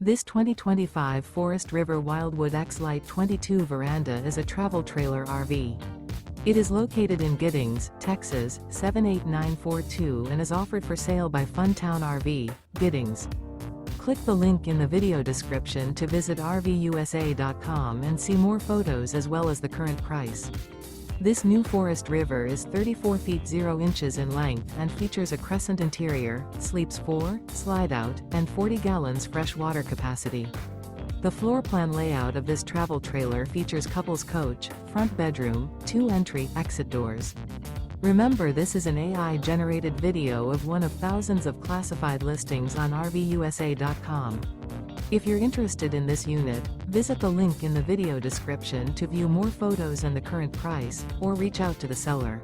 This 2025 Forest River Wildwood X-Lite 22 veranda is a travel trailer RV. It is located in Giddings, Texas, 78942 and is offered for sale by Funtown RV, Giddings. Click the link in the video description to visit RVUSA.com and see more photos as well as the current price. This new Forest River is 34 feet 0 inches in length and features a CRESCENT interior, sleeps 4, slide-out, and 40 gallons fresh water capacity. The floor plan layout of this travel trailer features couples coach, front bedroom, 2 entry/exit doors. Remember, this is an AI-generated video of one of thousands of classified listings on RVUSA.com. If you're interested in this unit, visit the link in the video description to view more photos and the current price, or reach out to the seller.